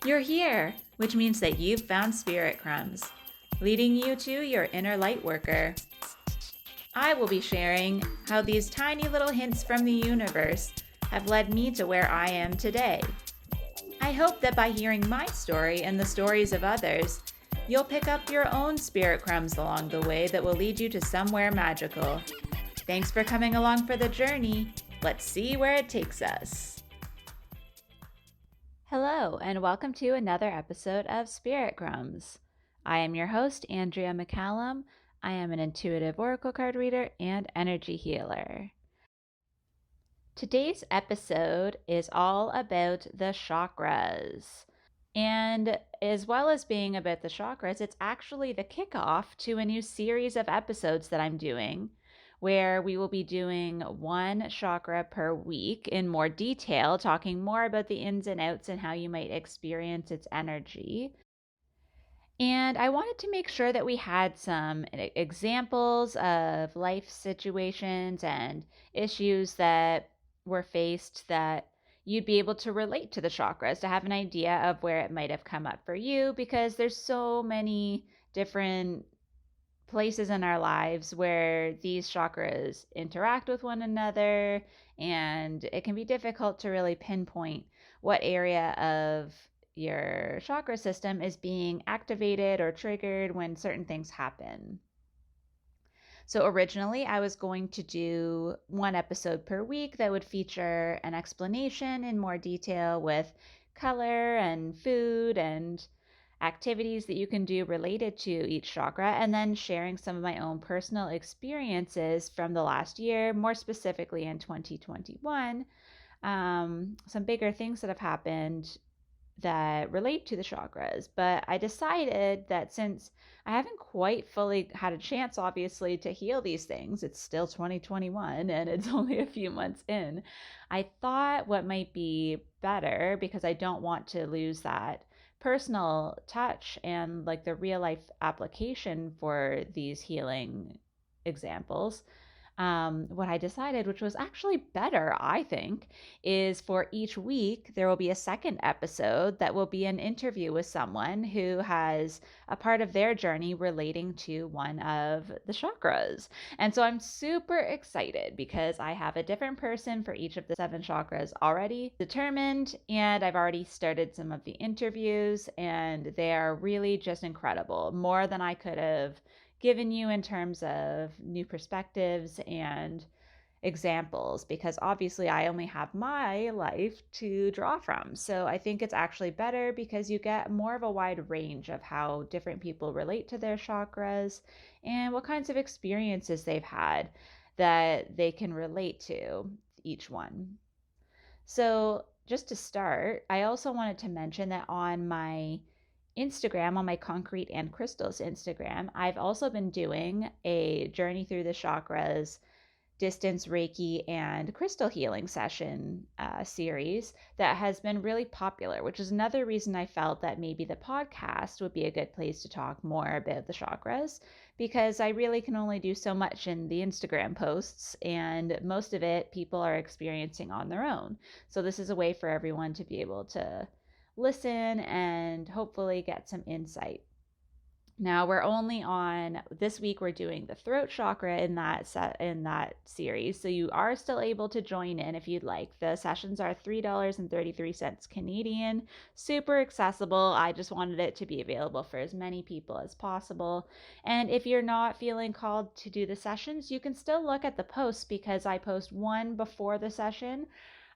You're here, which means that you've found Spirit Crumbs, leading you to your inner light worker. I will be sharing how these tiny little hints from the universe have led me to where I am today. I hope that by hearing my story and the stories of others, you'll pick up your own spirit crumbs along the way that will lead you to somewhere magical. Thanks for coming along for the journey. Let's see where it takes us. Hello, and welcome to another episode of Spirit Crumbs. I am your host, Andrea McCallum. I am an intuitive oracle card reader and energy healer. Today's episode is all about the chakras. And as well as being about the chakras, it's actually the kickoff to a new series of episodes that I'm doing, where we will be doing one chakra per week in more detail, talking more about the ins and outs and how you might experience its energy. And I wanted to make sure that we had some examples of life situations and issues that were faced that you'd be able to relate to the chakras, to have an idea of where it might have come up for you, because there's so many different places in our lives where these chakras interact with one another, and it can be difficult to really pinpoint what area of your chakra system is being activated or triggered when certain things happen. So originally, I was going to do one episode per week that would feature an explanation in more detail with color and food and activities that you can do related to each chakra, and then sharing some of my own personal experiences from the last year, more specifically in 2021. Some bigger things that have happened that relate to the chakras. But I decided that since I haven't quite fully had a chance, obviously, to heal these things, it's still 2021 and it's only a few months in. I thought what might be better, because I don't want to lose that personal touch and like the real life application for these healing examples, what I decided, which was actually better, I think, is for each week there will be a second episode that will be an interview with someone who has a part of their journey relating to one of the chakras. And so I'm super excited because I have a different person for each of the 7 chakras already determined, and I've already started some of the interviews, and they are really just incredible, more than I could have given you in terms of new perspectives and examples, because obviously I only have my life to draw from. So I think it's actually better because you get more of a wide range of how different people relate to their chakras and what kinds of experiences they've had that they can relate to each one. So just to start, I also wanted to mention that on my Instagram, on my Concrete and Crystals Instagram, I've also been doing a journey through the chakras, distance Reiki, and crystal healing session series that has been really popular, which is another reason I felt that maybe the podcast would be a good place to talk more about the chakras, because I really can only do so much in the Instagram posts, and most of it people are experiencing on their own. So this is a way for everyone to be able to listen and hopefully get some insight. Now we're only on this week. We're doing the throat chakra in that series, so you are still able to join in if you'd like. The sessions are $3.33 Canadian, super accessible. I just wanted it to be available for as many people as possible. And if you're not feeling called to do the sessions, you can still look at the posts, because I post one before the session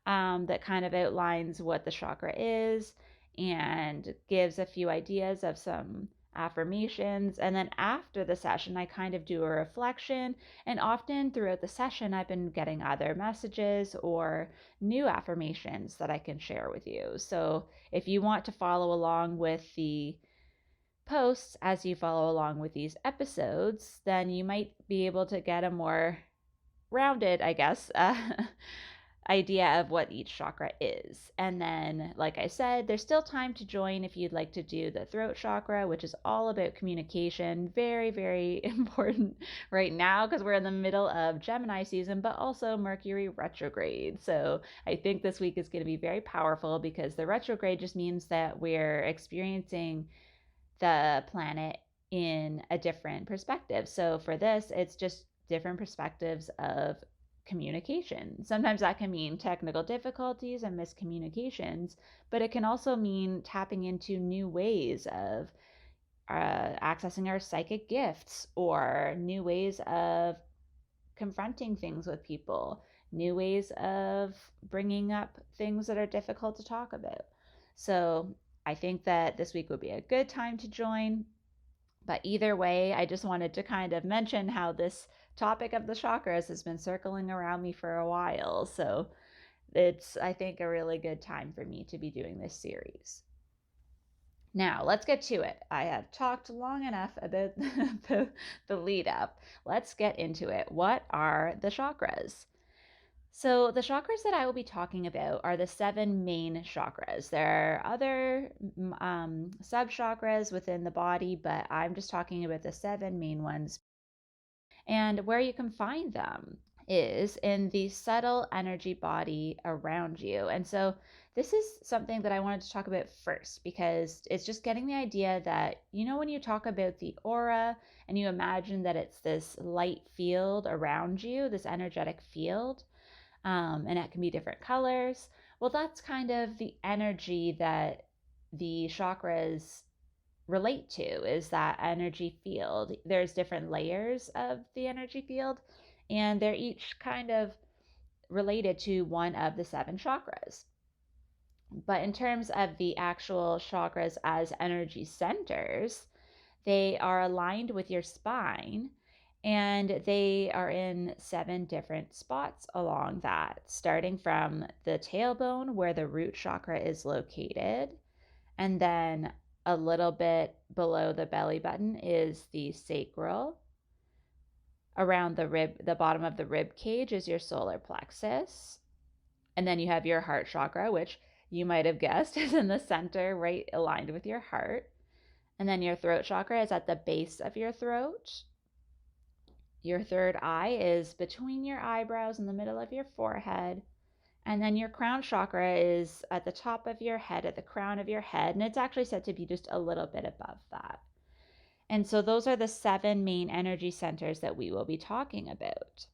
that kind of outlines what the chakra is and gives a few ideas of some affirmations. And then after the session, I kind of do a reflection. And often throughout the session, I've been getting either messages or new affirmations that I can share with you. So if you want to follow along with the posts as you follow along with these episodes, then you might be able to get a more rounded, I guess, idea of what each chakra is. And then, like I said, there's still time to join if you'd like to do the throat chakra, which is all about communication. Very, very important right now because we're in the middle of Gemini season, but also Mercury retrograde. So I think this week is going to be very powerful because the retrograde just means that we're experiencing the planet in a different perspective. So for this, it's just different perspectives of communication. Sometimes that can mean technical difficulties and miscommunications, but it can also mean tapping into new ways of accessing our psychic gifts or new ways of confronting things with people, new ways of bringing up things that are difficult to talk about. So I think that this week would be a good time to join. But either way, I just wanted to kind of mention how this topic of the chakras has been circling around me for a while. So it's, I think, a really good time for me to be doing this series. Now, let's get to it. I have talked long enough about the lead up. Let's get into it. What are the chakras? So, the chakras that I will be talking about are the 7 main chakras. There are other sub chakras within the body, but I'm just talking about the 7 main ones. And where you can find them is in the subtle energy body around you. And so, this is something that I wanted to talk about first because it's just getting the idea that, when you talk about the aura and you imagine that it's this light field around you, this energetic field, and it can be different colors. Well, that's kind of the energy that the chakras relate to, is that energy field. There's different layers of the energy field, and they're each kind of related to one of the 7 chakras. But in terms of the actual chakras as energy centers, they are aligned with your spine and they are in 7 different spots along that, starting from the tailbone where the root chakra is located. And then a little bit below the belly button is the sacral. Around the bottom of the rib cage is your solar plexus. And then you have your heart chakra, which you might have guessed is in the center, right aligned with your heart. And then your throat chakra is at the base of your throat. Your third eye is between your eyebrows in the middle of your forehead. And then your crown chakra is at the top of your head, at the crown of your head. And it's actually said to be just a little bit above that. And so those are the 7 main energy centers that we will be talking about.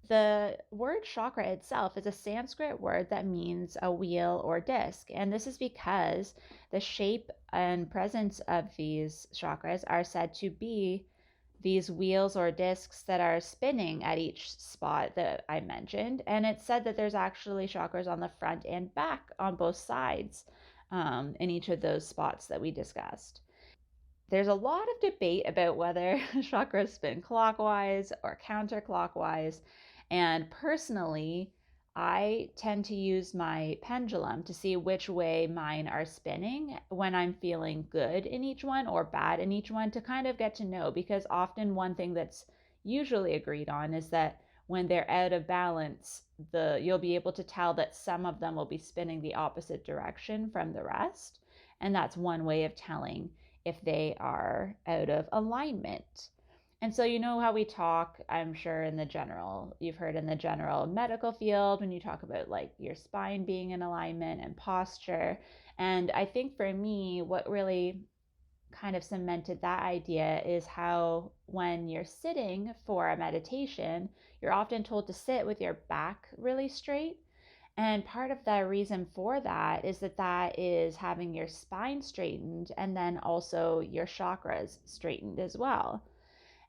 The word chakra itself is a Sanskrit word that means a wheel or disc. And this is because the shape and presence of these chakras are said to be these wheels or discs that are spinning at each spot that I mentioned. And it's said that there's actually chakras on the front and back on both sides in each of those spots that we discussed. There's a lot of debate about whether chakras spin clockwise or counterclockwise. And personally, I tend to use my pendulum to see which way mine are spinning when I'm feeling good in each one or bad in each one, to kind of get to know, because often one thing that's usually agreed on is that when they're out of balance, you'll be able to tell that some of them will be spinning the opposite direction from the rest. And that's one way of telling if they are out of alignment. And so, how we talk, I'm sure you've heard in the general medical field when you talk about like your spine being in alignment and posture. And I think for me, what really kind of cemented that idea is how when you're sitting for a meditation, you're often told to sit with your back really straight. And part of the reason for that is that is having your spine straightened and then also your chakras straightened as well.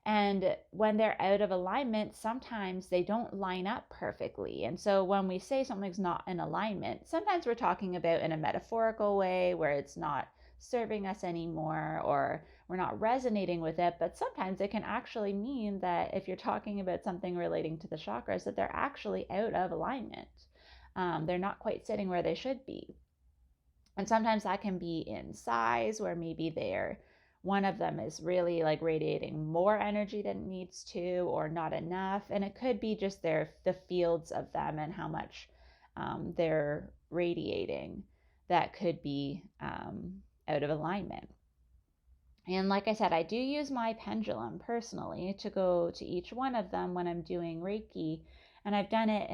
And when they're out of alignment, sometimes they don't line up perfectly. And so when we say something's not in alignment, sometimes we're talking about in a metaphorical way where it's not serving us anymore or we're not resonating with it. But sometimes it can actually mean that if you're talking about something relating to the chakras, that they're actually out of alignment. They're not quite sitting where they should be. And sometimes that can be in size, where maybe they're one of them is really like radiating more energy than it needs to or not enough. And it could be just the fields of them and how much they're radiating that could be out of alignment. And like I said, I do use my pendulum personally to go to each one of them when I'm doing Reiki. And I've done it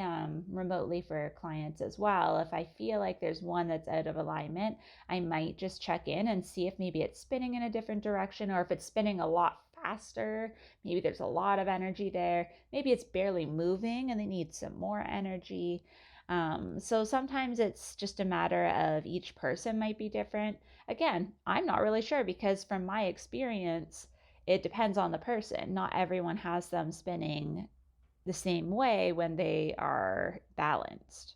remotely for clients as well. If I feel like there's one that's out of alignment, I might just check in and see if maybe it's spinning in a different direction, or if it's spinning a lot faster. Maybe there's a lot of energy there. Maybe it's barely moving and they need some more energy. So sometimes it's just a matter of each person might be different. Again, I'm not really sure because from my experience, it depends on the person. Not everyone has them spinning the same way when they are balanced.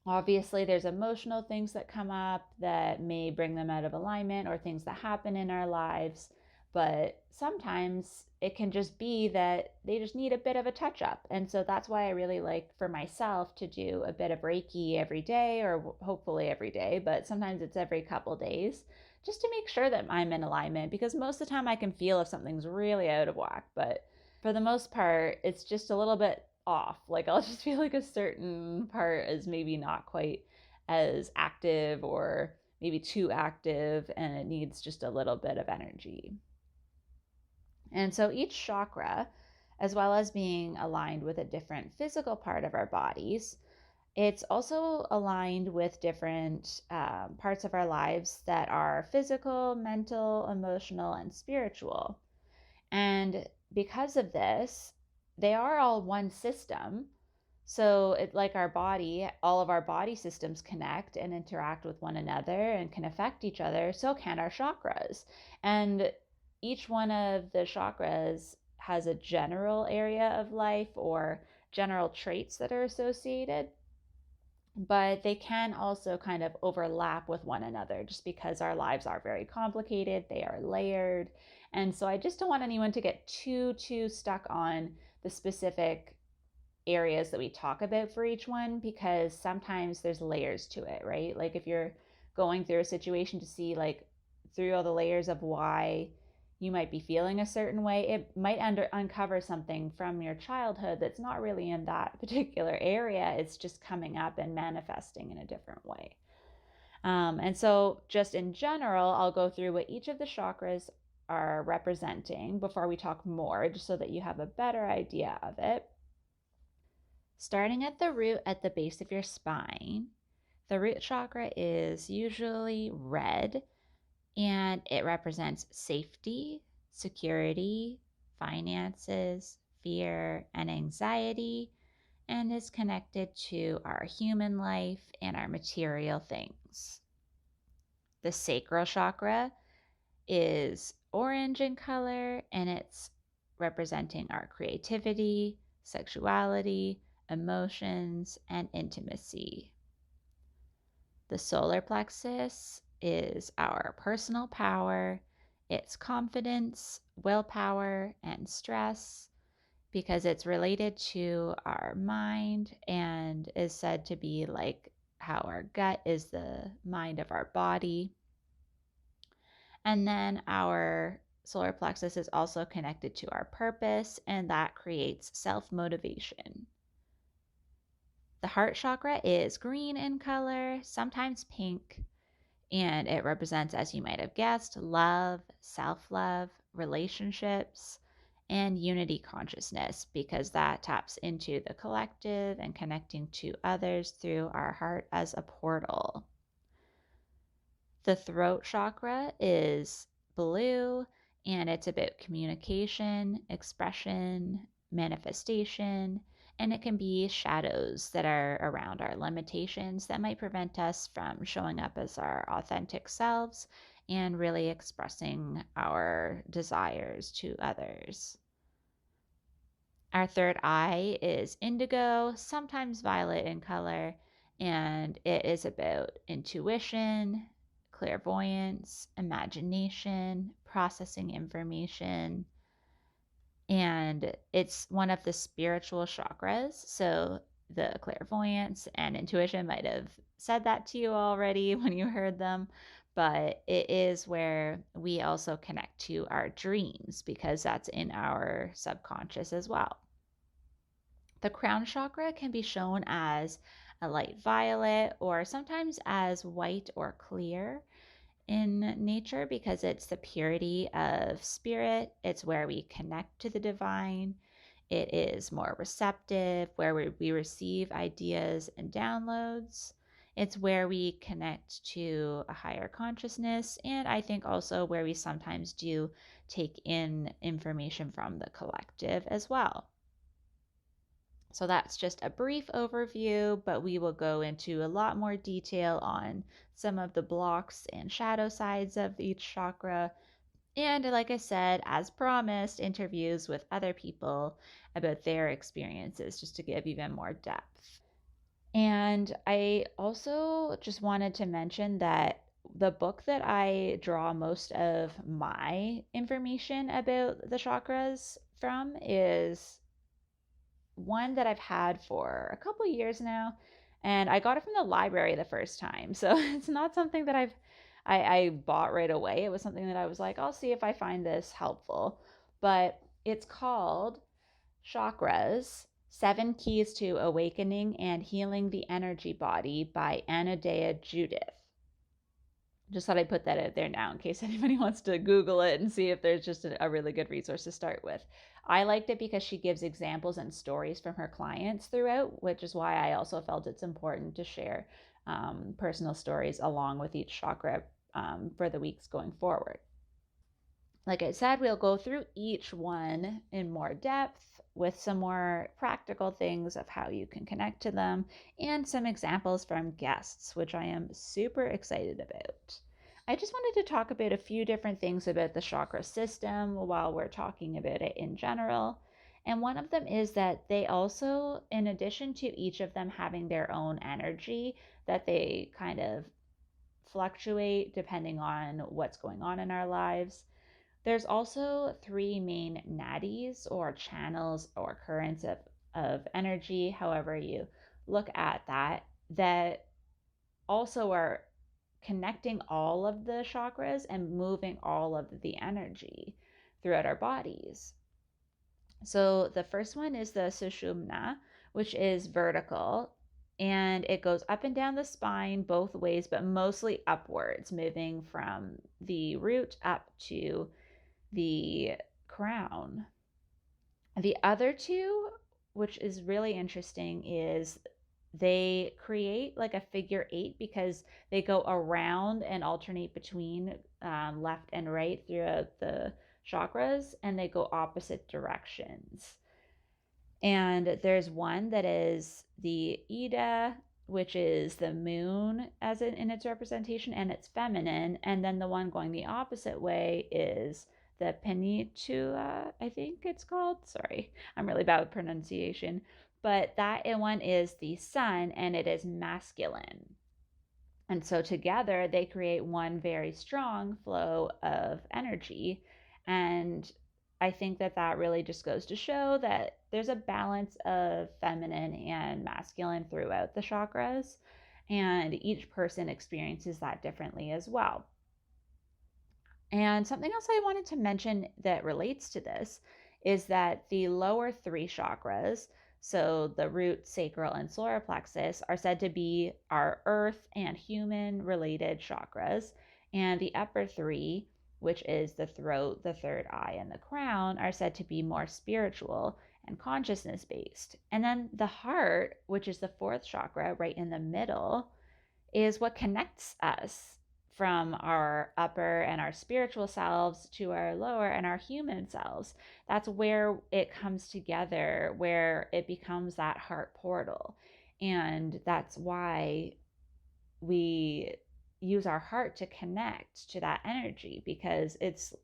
Obviously, there's emotional things that come up that may bring them out of alignment, or things that happen in our lives. But sometimes it can just be that they just need a bit of a touch up. And so that's why I really like for myself to do a bit of Reiki every day, or hopefully every day, but sometimes it's every couple days, just to make sure that I'm in alignment. Because most of the time I can feel if something's really out of whack. But for the most part, it's just a little bit off. Like I'll just feel like a certain part is maybe not quite as active, or maybe too active, and it needs just a little bit of energy. And so each chakra, as well as being aligned with a different physical part of our bodies, it's also aligned with different parts of our lives that are physical, mental, emotional, and spiritual. And because of this, they are all one system. So it like our body, all of our body systems connect and interact with one another and can affect each other. So can our chakras. And each one of the chakras has a general area of life or general traits that are associated, but they can also kind of overlap with one another just because our lives are very complicated, they are layered. And so I just don't want anyone to get too stuck on the specific areas that we talk about for each one, because sometimes there's layers to it, right? Like if you're going through a situation to see like through all the layers of why you might be feeling a certain way, it might uncover something from your childhood that's not really in that particular area. It's just coming up and manifesting in a different way. And so, just in general, I'll go through what each of the chakras are representing before we talk more, just so that you have a better idea of it. Starting at the root at the base of your spine, the root chakra is usually red, and it represents safety, security, finances, fear, and anxiety, and is connected to our human life and our material things. The sacral chakra is orange in color, and it's representing our creativity, sexuality, emotions, and intimacy. The solar plexus is our personal power, it's confidence, willpower, and stress, because it's related to our mind and is said to be like how our gut is the mind of our body. And then our solar plexus is also connected to our purpose, and that creates self motivation. The heart chakra is green in color, sometimes pink, and it represents, as you might have guessed, love, self love, relationships, and unity consciousness, because that taps into the collective and connecting to others through our heart as a portal. The throat chakra is blue, and it's about communication, expression, manifestation, and it can be shadows that are around our limitations that might prevent us from showing up as our authentic selves and really expressing our desires to others. Our third eye is indigo, sometimes violet in color, and it is about intuition, clairvoyance, imagination, processing information, and it's one of the spiritual chakras. So the clairvoyance and intuition might have said that to you already when you heard them, but it is where we also connect to our dreams because that's in our subconscious as well. The crown chakra can be shown as a light violet or sometimes as white or clear in nature because it's the purity of spirit. It's where we connect to the divine. It is more receptive, where we receive ideas and downloads. It's where we connect to a higher consciousness. And I think also where we sometimes do take in information from the collective as well. So that's just a brief overview, but we will go into a lot more detail on some of the blocks and shadow sides of each chakra. And like I said, as promised, interviews with other people about their experiences just to give even more depth. And I also just wanted to mention that the book that I draw most of my information about the chakras from is one that I've had for a couple years now, and I got it from the library the first time. So it's not something that I bought right away. It was something that I was like, I'll see if I find this helpful. But it's called Chakras: Seven Keys to Awakening and Healing the Energy Body by Anodea Judith. Just thought I'd put that out there now in case anybody wants to Google it and see if there's just a really good resource to start with. I liked it because she gives examples and stories from her clients throughout, which is why I also felt it's important to share personal stories along with each chakra for the weeks going forward. Like I said, we'll go through each one in more depth with some more practical things of how you can connect to them and some examples from guests, which I am super excited about. I just wanted to talk about a few different things about the chakra system while we're talking about it in general. And one of them is that they also, in addition to each of them having their own energy, that they kind of fluctuate depending on what's going on in our lives. There's also three main nadis or channels or currents of energy, however you look at that, that also are connecting all of the chakras and moving all of the energy throughout our bodies. So the first one is the Sushumna, which is vertical, and it goes up and down the spine both ways, but mostly upwards, moving from the root up to the crown. The other two, which is really interesting, is they create like a figure eight because they go around and alternate between left and right throughout the chakras, and they go opposite directions. And there's one that is the Ida, which is the moon as in its representation, and it's feminine. And then the one going the opposite way is the Peninsula, I think it's called. Sorry, I'm really bad with pronunciation. But that one is the sun, and it is masculine. And so together they create one very strong flow of energy. And I think that that really just goes to show that there's a balance of feminine and masculine throughout the chakras, and each person experiences that differently as well. And something else I wanted to mention that relates to this is that the lower three chakras, so the root, sacral, and solar plexus, are said to be our earth and human related chakras. And the upper three, which is the throat, the third eye, and the crown, are said to be more spiritual and consciousness based. And then the heart, which is the fourth chakra right in the middle, is what connects us from our upper and our spiritual selves to our lower and our human selves. That's where it comes together, where it becomes that heart portal. And that's why we use our heart to connect to that energy, because it's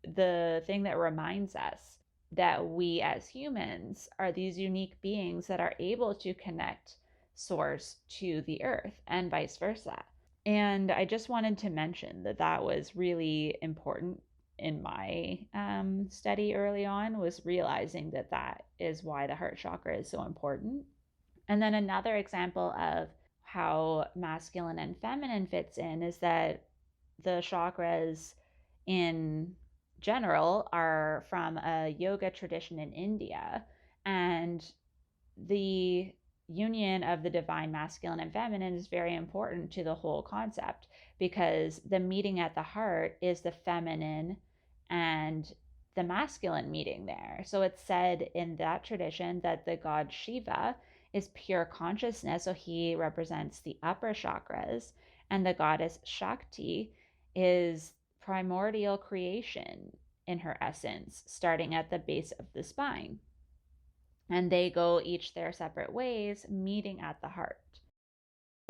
the thing that reminds us that we as humans are these unique beings that are able to connect source to the earth and vice versa. And I just wanted to mention that that was really important in my study early on, was realizing that that is why the heart chakra is so important. And then another example of how masculine and feminine fits in is that the chakras in general are from a yoga tradition in India. And the union of the divine masculine and feminine is very important to the whole concept, because the meeting at the heart is the feminine and the masculine meeting there. So it's said in that tradition that the god Shiva is pure consciousness, so he represents the upper chakras, and the goddess Shakti is primordial creation in her essence, starting at the base of the spine. And they go each their separate ways, meeting at the heart.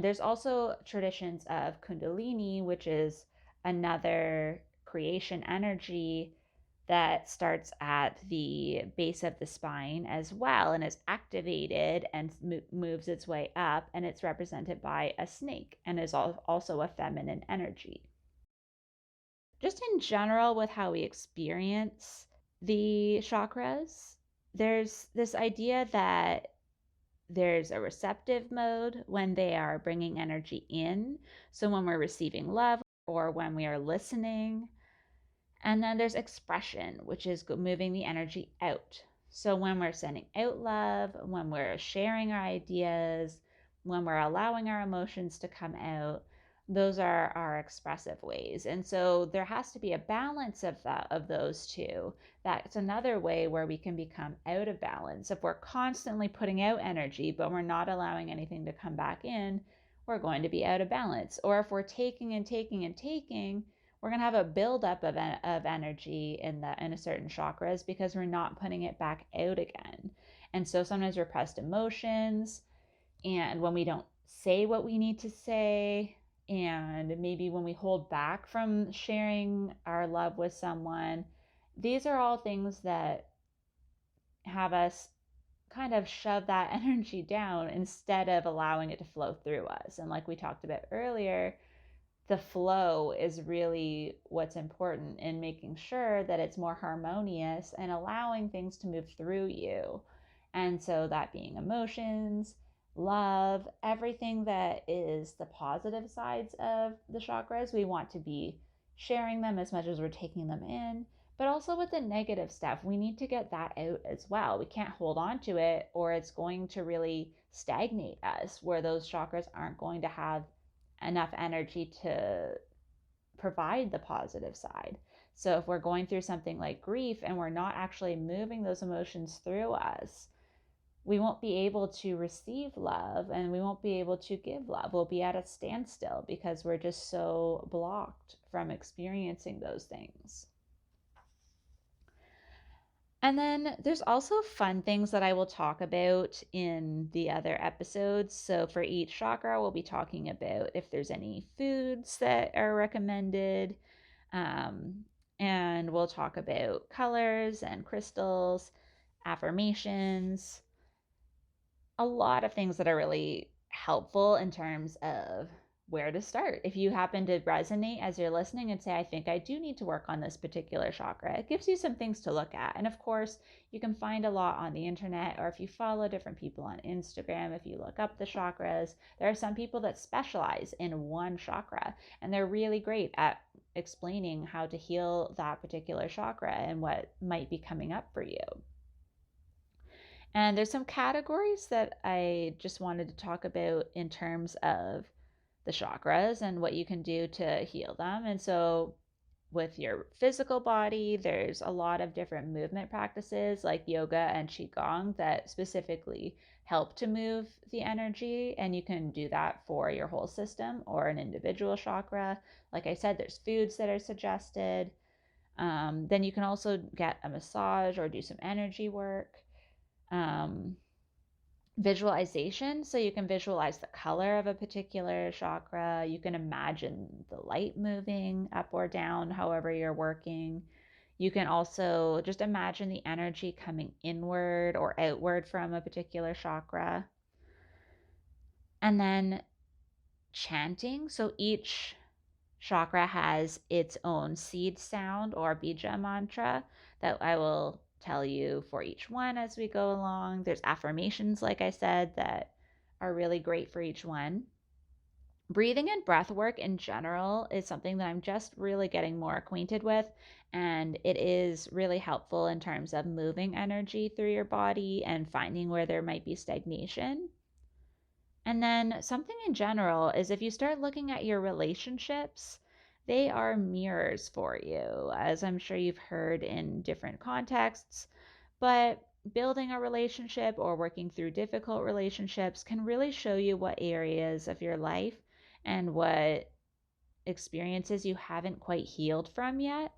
There's also traditions of Kundalini, which is another creation energy that starts at the base of the spine as well, and is activated and moves its way up, and it's represented by a snake and is also a feminine energy. Just in general, with how we experience the chakras, there's this idea that there's a receptive mode when they are bringing energy in. So when we're receiving love or when we are listening. And then there's expression, which is moving the energy out. So when we're sending out love, when we're sharing our ideas, when we're allowing our emotions to come out, those are our expressive ways. And so there has to be a balance of those two. That's another way where we can become out of balance. If we're constantly putting out energy, but we're not allowing anything to come back in, we're going to be out of balance. Or if we're taking and taking and taking, we're going to have a buildup of energy in a certain chakras because we're not putting it back out again. And so sometimes repressed emotions, and when we don't say what we need to say, and maybe when we hold back from sharing our love with someone, these are all things that have us kind of shove that energy down instead of allowing it to flow through us. And like we talked about earlier, the flow is really what's important in making sure that it's more harmonious and allowing things to move through you. And so, that being emotions, love, everything that is the positive sides of the chakras, we want to be sharing them as much as we're taking them in. But also with the negative stuff, we need to get that out as well. We can't hold on to it, or it's going to really stagnate us, where those chakras aren't going to have enough energy to provide the positive side. So if we're going through something like grief and we're not actually moving those emotions through us, we won't be able to receive love and we won't be able to give love. We'll be at a standstill because we're just so blocked from experiencing those things. And then there's also fun things that I will talk about in the other episodes. So for each chakra, we'll be talking about if there's any foods that are recommended. Um, and we'll talk about colors and crystals, affirmations, a lot of things that are really helpful in terms of where to start. If you happen to resonate as you're listening and say, I think I do need to work on this particular chakra, it gives you some things to look at. And of course, you can find a lot on the internet, or if you follow different people on Instagram, if you look up the chakras, there are some people that specialize in one chakra, and they're really great at explaining how to heal that particular chakra and what might be coming up for you. And there's some categories that I just wanted to talk about in terms of the chakras and what you can do to heal them. And so, with your physical body, there's a lot of different movement practices like yoga and qigong that specifically help to move the energy. And you can do that for your whole system or an individual chakra. Like I said, there's foods that are suggested. Then you can also get a massage or do some energy work. Um, Visualization, so you can visualize the color of a particular chakra. You can imagine the light moving up or down however you're working. You can also just imagine the energy coming inward or outward from a particular chakra. And then chanting, so each chakra has its own seed sound or bija mantra that I will tell you for each one as we go along. There's affirmations, like I said, that are really great for each one. Breathing and breath work in general is something that I'm just really getting more acquainted with, and it is really helpful in terms of moving energy through your body and finding where there might be stagnation. And then something in general is if you start looking at your relationships, they are mirrors for you, as I'm sure you've heard in different contexts. But building a relationship or working through difficult relationships can really show you what areas of your life and what experiences you haven't quite healed from yet.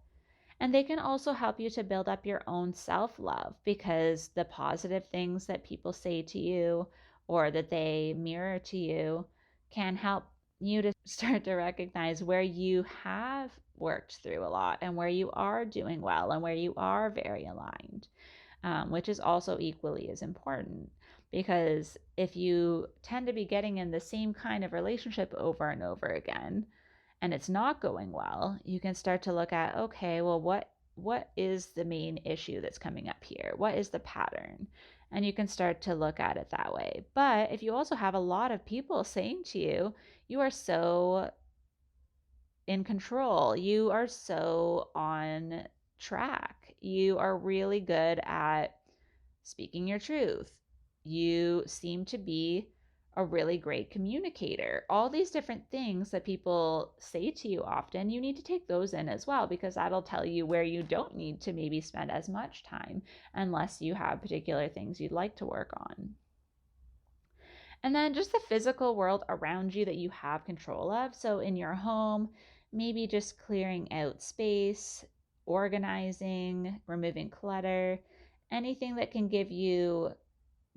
And they can also help you to build up your own self love because the positive things that people say to you or that they mirror to you can help you to start to recognize where you have worked through a lot and where you are doing well and where you are very aligned, which is also equally as important. Because if you tend to be getting in the same kind of relationship over and over again, and it's not going well, you can start to look at, okay, well, what is the main issue that's coming up here? What is the pattern? And you can start to look at it that way. But if you also have a lot of people saying to you, you are so in control, you are so on track, you are really good at speaking your truth, you seem to be a really great communicator. All these different things that people say to you often, you need to take those in as well, because that'll tell you where you don't need to maybe spend as much time unless you have particular things you'd like to work on. And then just the physical world around you that you have control of. So in your home, maybe just clearing out space, organizing, removing clutter, anything that can give you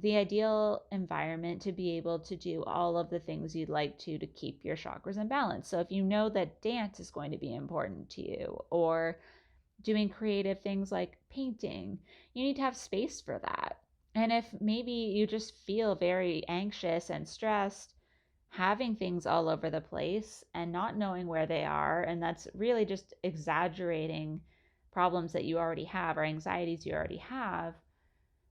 the ideal environment to be able to do all of the things you'd like to keep your chakras in balance. So if you know that dance is going to be important to you, or doing creative things like painting, you need to have space for that. And if maybe you just feel very anxious and stressed, having things all over the place and not knowing where they are, and that's really just exaggerating problems that you already have or anxieties you already have,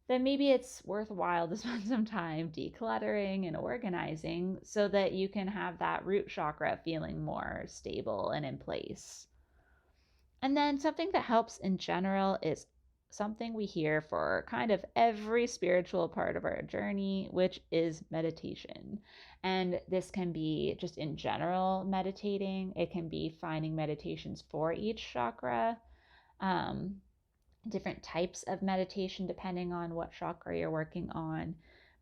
then maybe it's worthwhile to spend some time decluttering and organizing so that you can have that root chakra feeling more stable and in place. And then something that helps in general is something we hear for kind of every spiritual part of our journey, which is meditation. And this can be just in general meditating, it can be finding meditations for each chakra. Um, Different types of meditation depending on what chakra you're working on.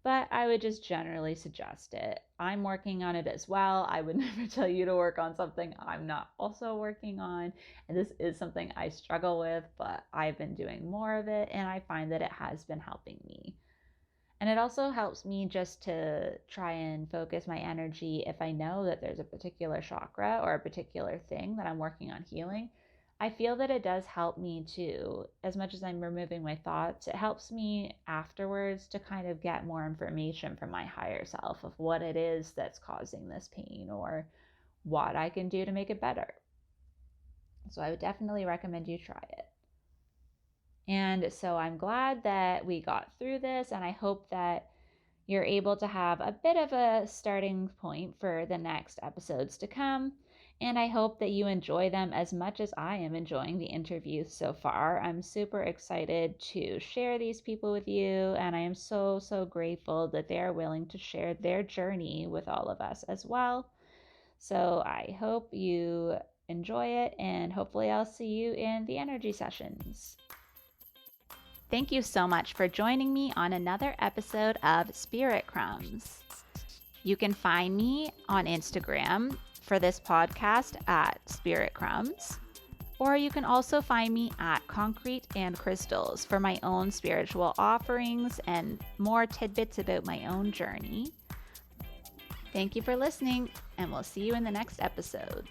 But I would just generally suggest it. I'm working on it as well. I would never tell you to work on something I'm not also working on. And this is something I struggle with, but I've been doing more of it and I find that it has been helping me. And it also helps me just to try and focus my energy if I know that there's a particular chakra or a particular thing that I'm working on healing. I feel that it does help me to, as much as I'm removing my thoughts, it helps me afterwards to kind of get more information from my higher self of what it is that's causing this pain or what I can do to make it better. So I would definitely recommend you try it. And so I'm glad that we got through this, and I hope that you're able to have a bit of a starting point for the next episodes to come. And I hope that you enjoy them as much as I am enjoying the interviews so far. I'm super excited to share these people with you, and I am so, so grateful that they are willing to share their journey with all of us as well. So I hope you enjoy it, and hopefully, I'll see you in the energy sessions. Thank you so much for joining me on another episode of Spirit Crumbs. You can find me on Instagram for this podcast at Spirit Crumbs, or you can also find me at Concrete and Crystals for my own spiritual offerings and more tidbits about my own journey. Thank you for listening, and we'll see you in the next episode.